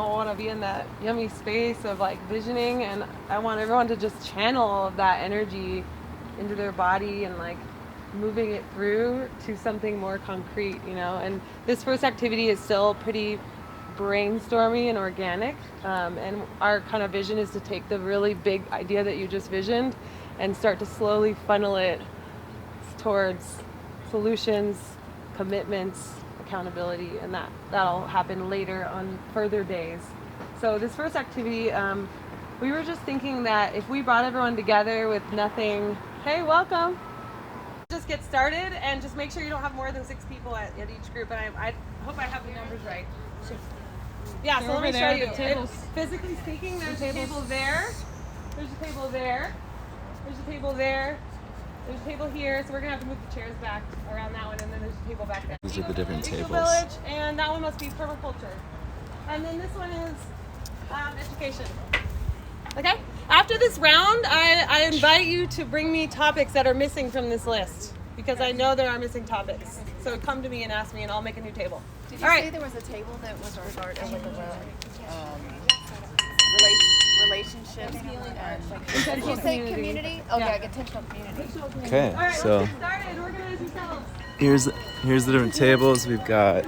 all want to be in that yummy space of like visioning, and I want everyone to just channel all of that energy into their body and like moving it through to something more concrete, you know. And this first activity is still pretty brainstormy and organic, and our kind of vision is to take the really big idea that you just visioned and start to slowly funnel it towards solutions, commitments, accountability, and that'll happen later on further days. So this first activity, we were just thinking that if we brought everyone together with nothing, hey, welcome. Just get started and just make sure you don't have more than 6 people at each group. And I hope I have the numbers right. Yeah, so let me show you. Physically speaking, there's a table there. There's a table there. There's a table there. There's a table here. So we're going to have to move the chairs back around that one. And then there's a table back there. These are the different tables. Village, and that one must be permaculture. And then this one is education. Okay? After this round, I invite you to bring me topics that are missing from this list, because I know there are missing topics. So come to me and ask me, and I'll make a new table. Did you say there was a table that was regarding like relationships and did you say community? Okay, yeah. Intentional community. Okay, all right, so let's get started. Organize yourselves. Here's the different tables. We've got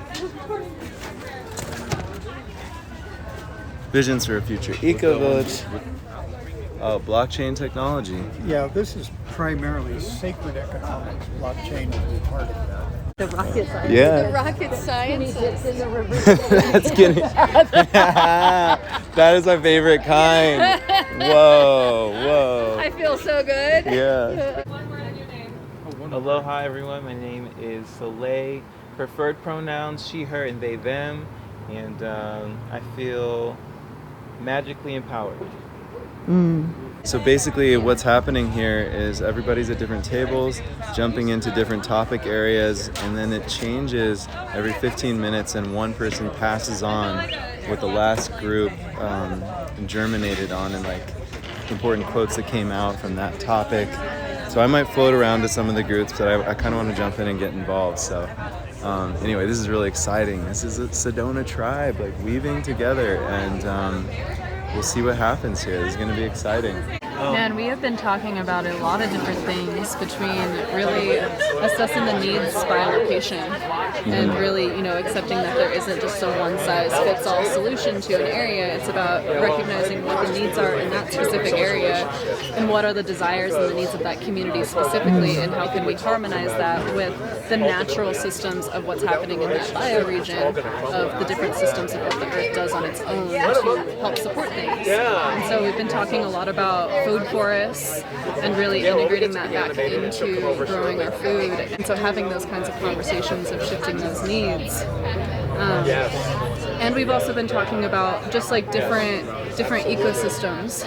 visions for a future eco-village. Oh, blockchain technology. Yeah, this is primarily sacred economics. Blockchain will be part of that. The rocket science. Yeah. The rocket science. That's kidding. That is my favorite kind. Whoa. I feel so good. Yeah. One word in your name. Aloha everyone, my name is Soleil. Preferred pronouns she, her, and they, them. And I feel magically empowered. So basically what's happening here is everybody's at different tables, jumping into different topic areas, and then it changes every 15 minutes and one person passes on what the last group germinated on and like important quotes that came out from that topic. So I might float around to some of the groups, but I kind of want to jump in and get involved. So anyway, this is really exciting. This is a Sedona tribe like weaving together, and we'll see what happens here. This is going to be exciting. Man, we have been talking about a lot of different things, between really assessing the needs by location and really, accepting that there isn't just a one-size-fits-all solution to an area. It's about recognizing what the needs are in that specific area and what are the desires and the needs of that community specifically, and how can we harmonize that with the natural systems of what's happening in that bioregion, of the different systems of what the earth does on its own to help support things. And so we've been talking a lot about food forests and really integrating that back into growing our food, and so having those kinds of conversations of shifting those needs. And we've also been talking about just like different ecosystems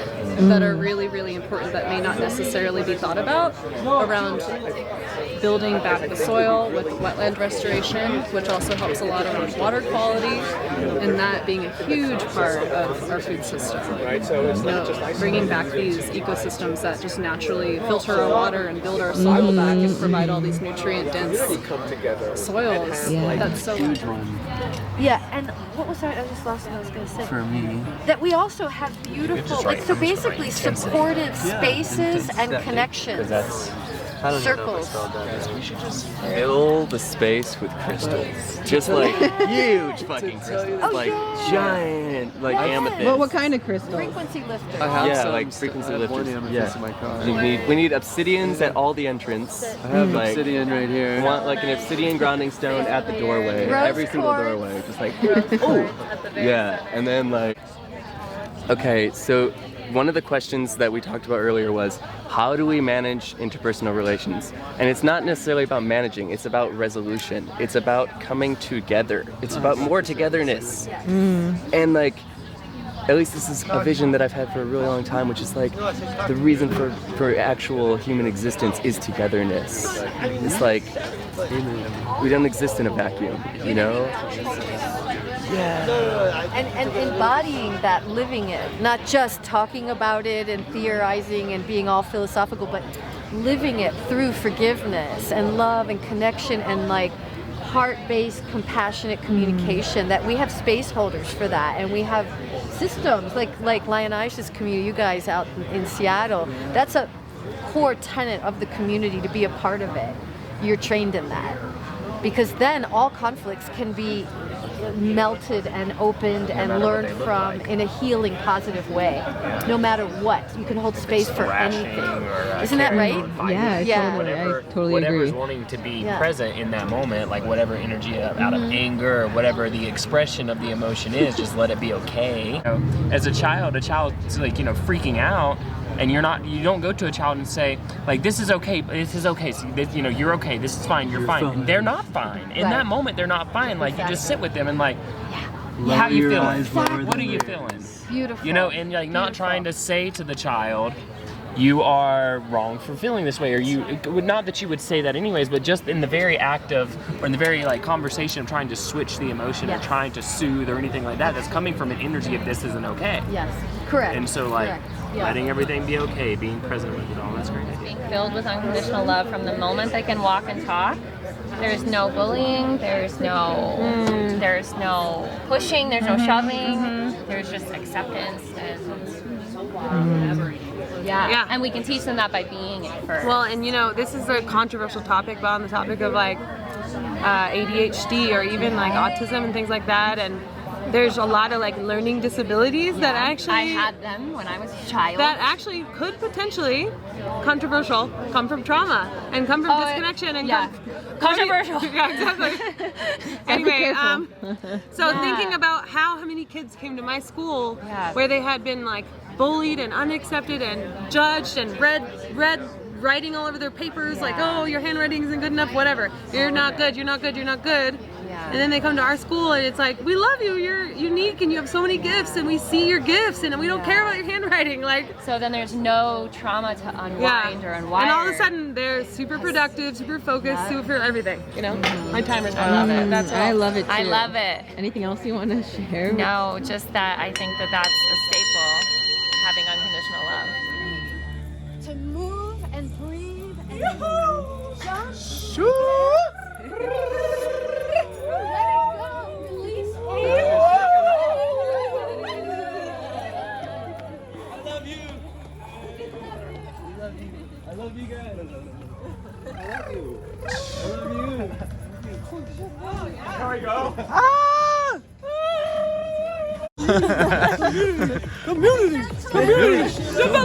that are really, really important that may not necessarily be thought about, around building back the soil with wetland restoration, which also helps a lot around water quality, and that being a huge part of our food system. Bringing back these ecosystems that just naturally filter our water and build our soil back and provide all these nutrient-dense soils. Yeah. That's so huge one. Yeah, and what was I just lost what I was going to say. For me. That we also have beautiful, so basically supported spaces and connections. Circles. We should just fill the space with crystals. Just like huge fucking crystals. Like giant, like amethyst. What kind of crystal? Frequency lifters. Like frequency lifters. In my car. We need obsidians at all the entrance. I have obsidian right here. Want like an obsidian grounding stone at the doorway. Every single doorway. Just like, and then like, okay, so one of the questions that we talked about earlier was, how do we manage interpersonal relations? And it's not necessarily about managing, it's about resolution. It's about coming together. It's about more togetherness. And like, at least this is a vision that I've had for a really long time, which is like, the reason for actual human existence is togetherness. It's like, we don't exist in a vacuum, And embodying that, living it, not just talking about it and theorizing and being all philosophical, but living it through forgiveness and love and connection and like heart-based, compassionate communication, that we have space holders for that, and we have systems like Lion-Aisha's community, you guys out in Seattle. That's a core tenet of the community, to be a part of it. You're trained in that, because then all conflicts can be melted and opened and learned from in a healing, positive way. No matter what, you can hold space for anything. Isn't that right? Yeah, totally. I totally whatever's agree. wanting to be present in that moment, like whatever energy out of anger or whatever the expression of the emotion is, just let it be okay. You know, as a child's like, freaking out, and you don't go to a child and say, like, this is okay, so this, you're okay, this is fine, you're fine. They're not fine. In that moment, they're not fine. Like, you just sit with them and like, how you feeling? What are you feeling? Beautiful. And like not trying to say to the child, you are wrong for feeling this way, or not that you would say that anyways, but just in the very act of, or in the very like conversation of trying to switch the emotion or trying to soothe or anything like that, that's coming from an energy of this isn't okay. Yes, correct. And so like letting everything be okay, being present with it all, that's great. Being filled with unconditional love from the moment they can walk and talk. There's no bullying, there's no pushing, there's no shoving, there's just acceptance and and we can teach them that by being it first. Well, and this is a controversial topic, but on the topic of like ADHD or even like autism and things like that, and there's a lot of like learning disabilities that actually I had them when I was a child. That actually could potentially controversial come from trauma and come from disconnection and controversial. Yeah, exactly. Anyway, so thinking about how many kids came to my school where they had been like bullied and unaccepted and judged and read writing all over their papers like, oh, your handwriting isn't good enough, whatever. You're not good, you're not good, you're not good. And then they come to our school and it's like, we love you, you're unique and you have so many gifts and we see your gifts and we don't care about your handwriting. Like, so then there's no trauma to unwind or unwire. And all of a sudden they're super productive, super focused, super everything. My timer's I love it. That's all. I love it too. I love it. Anything else you want to share? No, just that I think that that's a staple, having unconditional love. To move and breathe and jump. I love you guys. I love you. I love you. Here we go.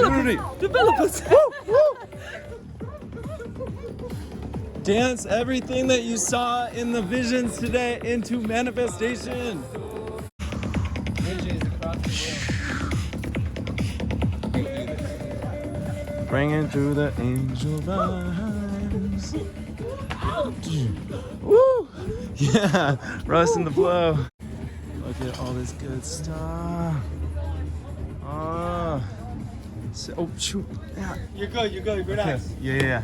Community. Developers. Dance everything that you saw in the visions today into manifestation. Bring it through the angel vibes. Woo! Yeah, Russ in the flow. Look at all this good stuff. Oh, shoot. Yeah. You're good, relax. Yeah.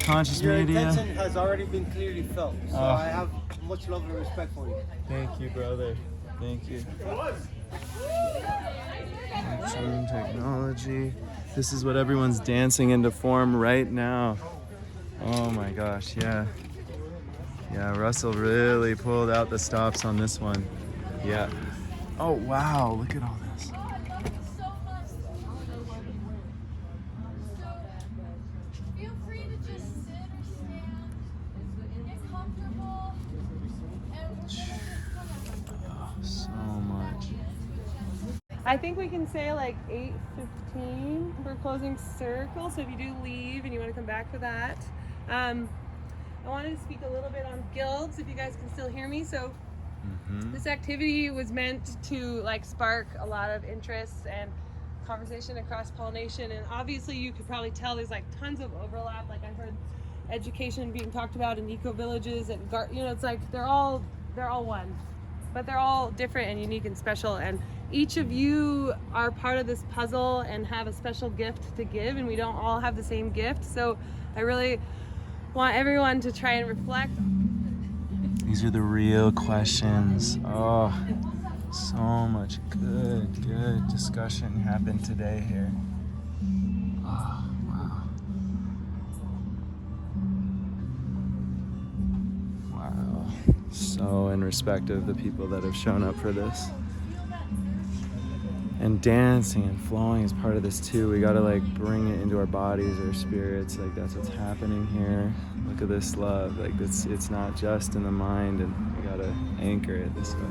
Conscious Your media. intention has already been clearly felt, so I have much love and respect for you. Thank you, brother. Thank you. Action technology. This is what everyone's dancing into form right now. Oh my gosh, yeah. Yeah, Russell really pulled out the stops on this one. Yeah. Oh wow, look at all this. Feel free to just sit or stand. Get comfortable. Oh, so much. I think we can say like 8:15 for closing circle. So if you do leave and you want to come back for that. I wanted to speak a little bit on guilds, if you guys can still hear me. So this activity was meant to like spark a lot of interest and conversation and cross-pollination. And obviously you could probably tell there's like tons of overlap. Like I've heard education being talked about in eco-villages and it's like they're all one, but they're all different and unique and special. And each of you are part of this puzzle and have a special gift to give, and we don't all have the same gift. So I really want everyone to try and reflect. These are the real questions. Oh, so much good discussion happened today here. Oh, wow. Wow. and respect of the people that have shown up for this. And dancing and flowing is part of this too. We gotta like bring it into our bodies, our spirits. Like that's what's happening here. Look at this love. Like it's not just in the mind, and we gotta anchor it this way.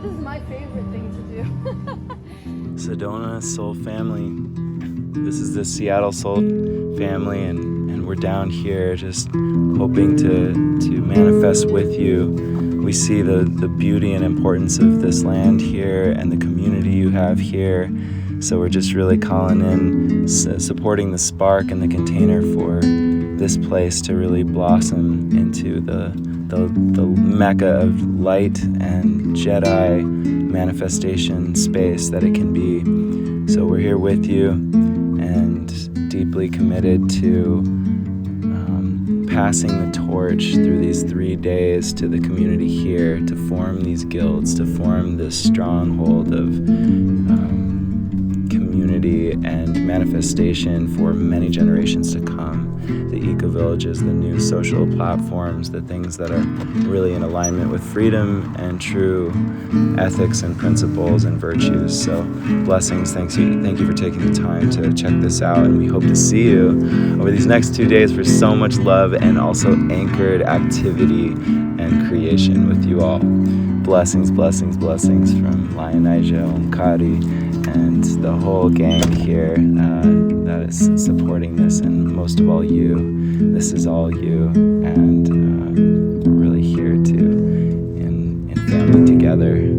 This is my favorite thing to do. Sedona Soul Family. This is the Seattle Soul Family, and we're down here just hoping to manifest with you. We see the beauty and importance of this land here and the community you have here. So we're just really calling in, supporting the spark and the container for this place to really blossom into the mecca of light and Jedi manifestation space that it can be. So we're here with you and deeply committed to passing the torch through these 3 days to the community here, to form these guilds, to form this stronghold of community and manifestation for many generations to come. The eco-villages, the new social platforms, the things that are really in alignment with freedom and true ethics and principles and virtues. So blessings, thank you for taking the time to check this out, and we hope to see you over these next 2 days for so much love and also anchored activity and creation with you all. Blessings, blessings, blessings from Lionija, Omkari, and the whole gang here that is supporting this, and most of all you. This is all you, and we're really here in family together.